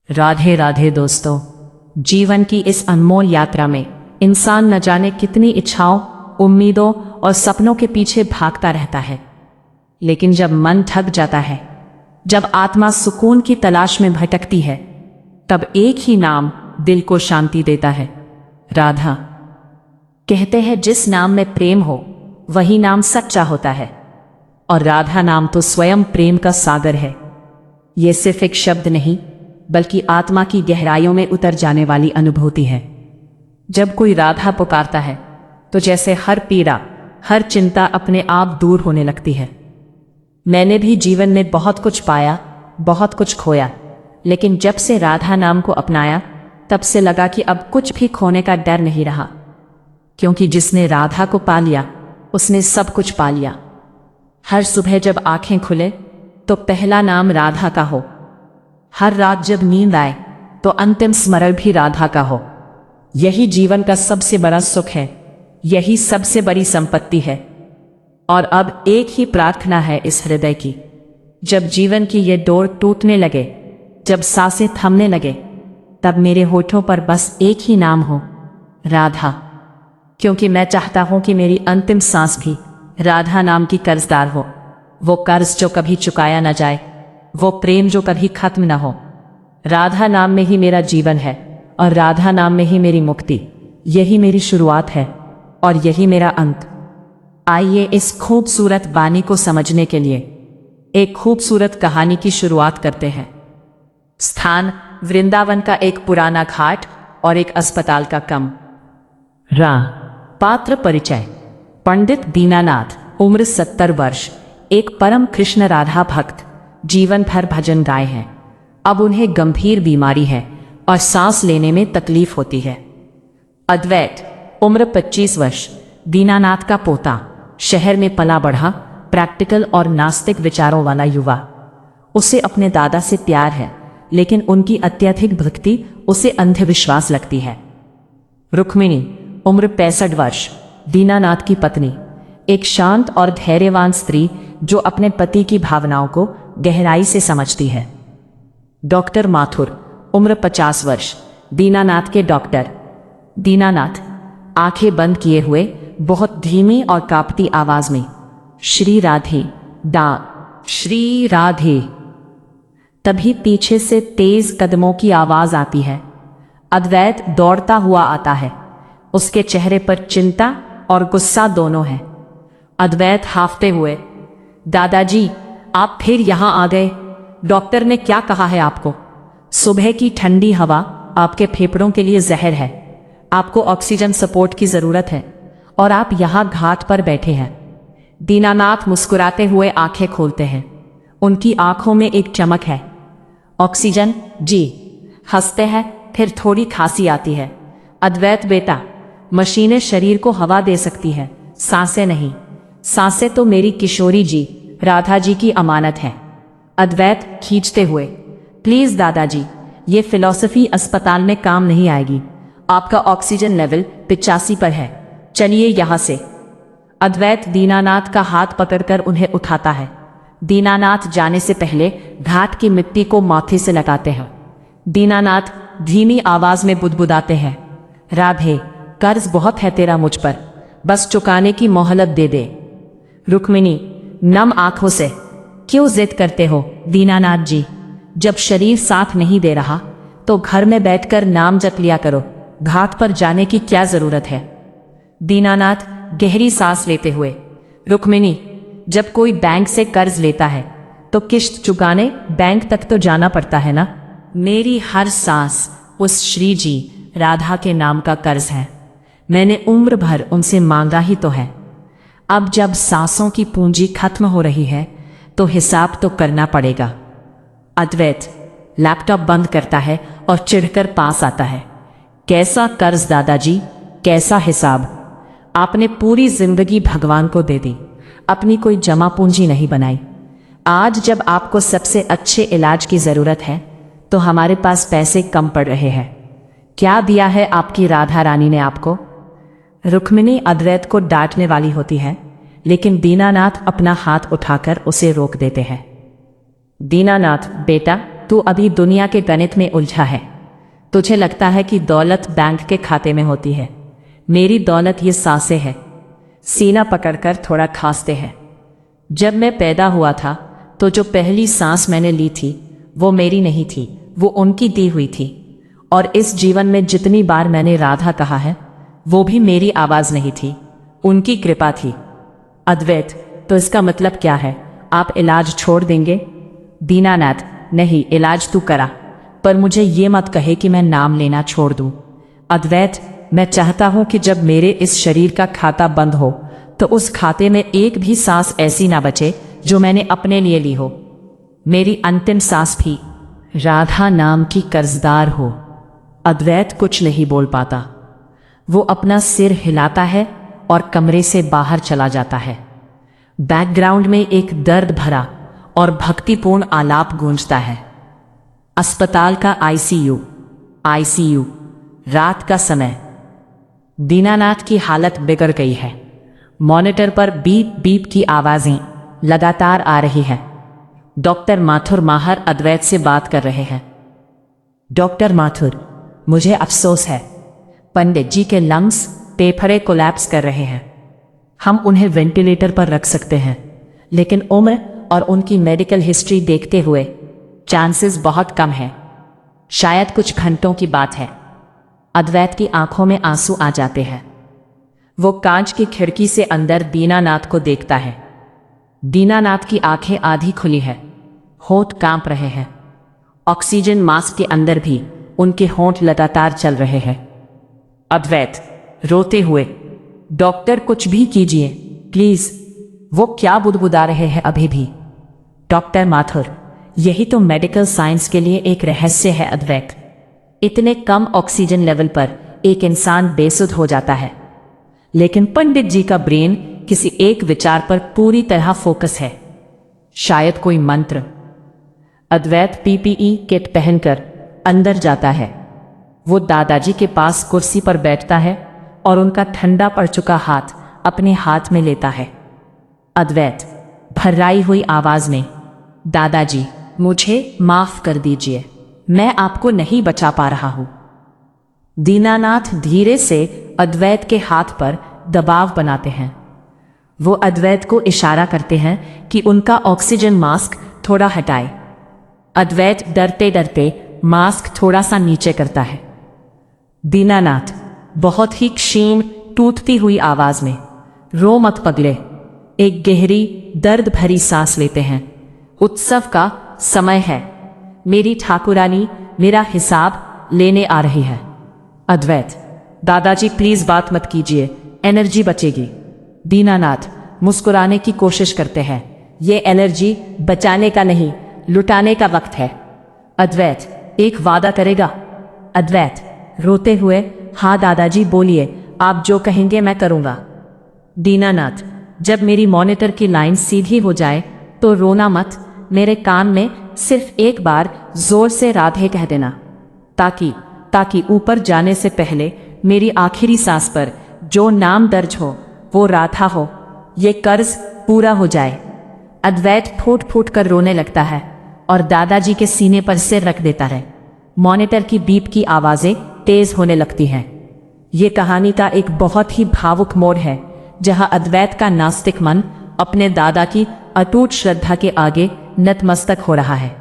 राधे राधे दोस्तों। जीवन की इस अनमोल यात्रा में इंसान न जाने कितनी इच्छाओं, उम्मीदों और सपनों के पीछे भागता रहता है। लेकिन जब मन थक जाता है, जब आत्मा सुकून की तलाश में भटकती है, तब एक ही नाम दिल को शांति देता है, राधा। कहते हैं जिस नाम में प्रेम हो वही नाम सच्चा होता है, और राधा नाम तो स्वयं प्रेम का सागर है। ये सिर्फ एक शब्द नहीं, बल्कि आत्मा की गहराइयों में उतर जाने वाली अनुभूति है। जब कोई राधा पुकारता है तो जैसे हर पीड़ा, हर चिंता अपने आप दूर होने लगती है। मैंने भी जीवन में बहुत कुछ पाया, बहुत कुछ खोया, लेकिन जब से राधा नाम को अपनाया, तब से लगा कि अब कुछ भी खोने का डर नहीं रहा, क्योंकि जिसने राधा को पा लिया उसने सब कुछ पा लिया। हर सुबह जब आंखें खुले तो पहला नाम राधा का हो, हर रात जब नींद आए तो अंतिम स्मरण भी राधा का हो। यही जीवन का सबसे बड़ा सुख है, यही सबसे बड़ी संपत्ति है। और अब एक ही प्रार्थना है इस हृदय की, जब जीवन की ये डोर टूटने लगे, जब सांसें थमने लगे, तब मेरे होठों पर बस एक ही नाम हो, राधा। क्योंकि मैं चाहता हूं कि मेरी अंतिम सांस भी राधा नाम की कर्जदार हो। वो कर्ज जो कभी चुकाया न जाए, वो प्रेम जो कभी खत्म न हो। राधा नाम में ही मेरा जीवन है, और राधा नाम में ही मेरी मुक्ति। यही मेरी शुरुआत है और यही मेरा अंत। आइए इस खूबसूरत वाणी को समझने के लिए एक खूबसूरत कहानी की शुरुआत करते हैं। स्थान वृंदावन का एक पुराना घाट और एक अस्पताल का कम। पात्र परिचय। पंडित दीनानाथ, उम्र 70 वर्ष, एक परम कृष्ण राधा भक्त, जीवन भर भजन गाए हैं। अब उन्हें गंभीर बीमारी है और सांस लेने में तकलीफ होती है। अद्वैत, उम्र 25 वर्ष, दीनानाथ का पोता, शहर में पला बढ़ा, प्रैक्टिकल और नास्तिक विचारों वाला युवा। उसे अपने दादा से प्यार है, लेकिन उनकी अत्यधिक भक्ति उसे अंधविश्वास लगती है। रुक्मिणी, उम्र 65 वर्ष, दीनानाथ की पत्नी, एक शांत और धैर्यवान स्त्री जो अपने पति की भावनाओं को गहराई से समझती है। डॉक्टर माथुर, उम्र 50 वर्ष, दीनानाथ के डॉक्टर। दीनानाथ आंखें बंद किए हुए बहुत धीमी और कांपती आवाज में, श्री राधे, श्री राधे। तभी पीछे से तेज कदमों की आवाज आती है। अद्वैत दौड़ता हुआ आता है। उसके चेहरे पर चिंता और गुस्सा दोनों है। अद्वैत हाफते हुए, दादाजी आप फिर यहां आ गए। डॉक्टर ने क्या कहा है आपको? सुबह की ठंडी हवा आपके फेफड़ों के लिए जहर है। आपको ऑक्सीजन सपोर्ट की जरूरत है, और आप यहां घाट पर बैठे हैं। दीनानाथ मुस्कुराते हुए आंखें खोलते हैं। उनकी आंखों में एक चमक है। ऑक्सीजन? जी। हंसते हैं, फिर थोड़ी खांसी आती है। अद्वैत बेटा, मशीनें शरीर को हवा दे सकती है, सांसें नहीं। सांसें तो मेरी किशोरी जी, राधा जी की अमानत है। अद्वैत खींचते हुए, प्लीज दादाजी, ये फिलॉसफी अस्पताल में काम नहीं आएगी। आपका ऑक्सीजन लेवल 85 पर है, चलिए यहां से। अद्वैत दीनानाथ का हाथ पकड़कर उन्हें उठाता है। दीनानाथ जाने से पहले घाट की मिट्टी को माथे से लगाते हैं। दीनानाथ धीमी आवाज में बुदबुदाते हैं, राधे, कर्ज बहुत है तेरा मुझ पर, बस चुकाने की मोहलत दे दे। रुक्मिणी नम आंखों से, क्यों जिद करते हो दीनानाथ जी? जब शरीर साथ नहीं दे रहा तो घर में बैठकर नाम जप लिया करो, घाट पर जाने की क्या जरूरत है? दीनानाथ गहरी सांस लेते हुए, रुक्मिणी, जब कोई बैंक से कर्ज लेता है तो किश्त चुकाने बैंक तक तो जाना पड़ता है ना। मेरी हर सांस उस श्री जी राधा के नाम का कर्ज है। मैंने उम्र भर उनसे मांगा ही तो है। अब जब सांसों की पूंजी खत्म हो रही है तो हिसाब तो करना पड़ेगा। अद्वैत लैपटॉप बंद करता है और चिढ़कर पास आता है। कैसा कर्ज दादाजी, कैसा हिसाब? आपने पूरी जिंदगी भगवान को दे दी, अपनी कोई जमा पूंजी नहीं बनाई। आज जब आपको सबसे अच्छे इलाज की जरूरत है तो हमारे पास पैसे कम पड़ रहे हैं। क्या दिया है आपकी राधा रानी ने आपको? रुक्मिणी अद्वैत को डांटने वाली होती है, लेकिन दीनानाथ अपना हाथ उठाकर उसे रोक देते हैं। दीनानाथ बेटा, तू अभी दुनिया के गणित में उलझा है। तुझे लगता है कि दौलत बैंक के खाते में होती है। मेरी दौलत ये सांसें है। सीना पकड़कर थोड़ा खांसते हैं। जब मैं पैदा हुआ था तो जो पहली सांस मैंने ली थी वो मेरी नहीं थी, वो उनकी दी हुई थी। और इस जीवन में जितनी बार मैंने राधा कहा है वो भी मेरी आवाज नहीं थी, उनकी कृपा थी। अद्वैत, तो इसका मतलब क्या है? आप इलाज छोड़ देंगे? दीनानाथ, नहीं, इलाज तू करा, पर मुझे ये मत कहे कि मैं नाम लेना छोड़ दूं। अद्वैत, मैं चाहता हूं कि जब मेरे इस शरीर का खाता बंद हो तो उस खाते में एक भी सांस ऐसी ना बचे जो मैंने अपने लिए ली हो। मेरी अंतिम सांस भी राधा नाम की कर्जदार हो। अद्वैत कुछ नहीं बोल पाता। वो अपना सिर हिलाता है और कमरे से बाहर चला जाता है। बैकग्राउंड में एक दर्द भरा और भक्तिपूर्ण आलाप गूंजता है। अस्पताल का आईसीयू, रात का समय। दीनानाथ की हालत बिगड़ गई है। मॉनिटर पर बीप बीप की आवाजें लगातार आ रही हैं। डॉक्टर माथुर माहर अद्वैत से बात कर रहे हैं। डॉक्टर माथुर, मुझे अफसोस है, पंडित जी के लंग्स फेफड़े कोलैप्स कर रहे हैं। हम उन्हें वेंटिलेटर पर रख सकते हैं, लेकिन उम्र और उनकी मेडिकल हिस्ट्री देखते हुए चांसेस बहुत कम है। शायद कुछ घंटों की बात है। अद्वैत की आंखों में आंसू आ जाते हैं। वो कांच की खिड़की से अंदर दीनानाथ को देखता है। दीनानाथ की आंखें आधी खुली है, होंठ कांप रहे हैं। ऑक्सीजन मास्क के अंदर भी उनके होंठ लगातार चल रहे हैं। अद्वैत रोते हुए, डॉक्टर कुछ भी कीजिए प्लीज। वो क्या बुदबुदा रहे हैं अभी भी? डॉक्टर माथुर, यही तो मेडिकल साइंस के लिए एक रहस्य है अद्वैत। इतने कम ऑक्सीजन लेवल पर एक इंसान बेसुध हो जाता है, लेकिन पंडित जी का ब्रेन किसी एक विचार पर पूरी तरह फोकस है। शायद कोई मंत्र। अद्वैत पीपीई किट पहनकर अंदर जाता है। वो दादाजी के पास कुर्सी पर बैठता है और उनका ठंडा पड़ चुका हाथ अपने हाथ में लेता है। अद्वैत भर्राई हुई आवाज में, दादाजी मुझे माफ कर दीजिए, मैं आपको नहीं बचा पा रहा हूं। दीनानाथ धीरे से अद्वैत के हाथ पर दबाव बनाते हैं। वो अद्वैत को इशारा करते हैं कि उनका ऑक्सीजन मास्क थोड़ा हटाए। अद्वैत डरते डरते मास्क थोड़ा सा नीचे करता है। दीनानाथ बहुत ही क्षीण टूटती हुई आवाज में, रो मत पगले। एक गहरी दर्द भरी सांस लेते हैं। उत्सव का समय है। मेरी ठाकुरानी मेरा हिसाब लेने आ रही है। अद्वैत, दादाजी प्लीज बात मत कीजिए, एनर्जी बचेगी। दीनानाथ मुस्कुराने की कोशिश करते हैं। ये एनर्जी बचाने का नहीं, लुटाने का वक्त है। अद्वैत, एक वादा करेगा? अद्वैत रोते हुए, हाँ दादाजी बोलिए, आप जो कहेंगे मैं करूंगा। दीनानाथ, जब मेरी मॉनिटर की लाइन सीधी हो जाए तो रोना मत, मेरे कान में सिर्फ एक बार जोर से राधे कह देना, ताकि ऊपर जाने से पहले मेरी आखिरी सांस पर जो नाम दर्ज हो वो राधा हो, ये कर्ज पूरा हो जाए। अद्वैत फूट फूट कर रोने लगता है और दादाजी के सीने पर सिर रख देता है। मॉनिटर की बीप की आवाजें तेज होने लगती हैं। ये कहानी का एक बहुत ही भावुक मोड़ है, जहां अद्वैत का नास्तिक मन अपने दादा की अटूट श्रद्धा के आगे नतमस्तक हो रहा है।